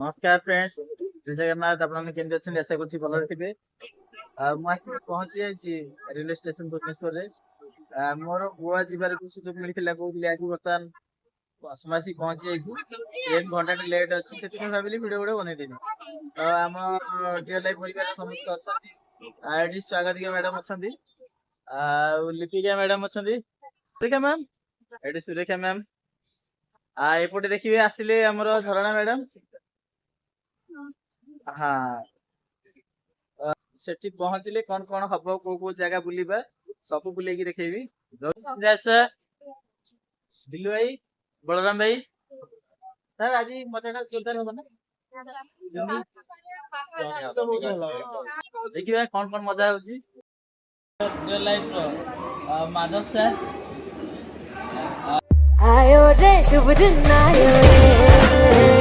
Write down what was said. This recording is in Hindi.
नमस्कार फ्रेंड्स, जय जगन्नाथ। आपने केमती अच्छे आशा करुँच भल थे। मुझे पहुंची जाइए रेलवे स्टेशन भुवनेश्वर रे। मोर गोवा जीवार सुजोग मिलता कहते आज बर्तमान समय आसिक पहुंची जाइए। ट्रेन घंटा लेट अच्छी से भाविली भिड गुड़ा बनईदेवी। तो आम डियर लाइफ परिवार समस्त अच्छा। स्वागतिका मैडम अच्छा, लिपिका मैडम अच्छा, सुरेखा मैम, ये सुरेखा मैम। एपटे देखिए आसिले आमर झरणा मैडम। हाँ, सेठी पहुंचले कौन कौन हम को जगह बुलवा सब बुलेकी देखेबी। सर दिल्लू भाई, बलराम भाई, सर आज मजा जोरदार होगा ना। देखिए कौन कौन मजा होची रियल लाइफ रो। माधव सर आयो रे शुभ दिन आयो रे।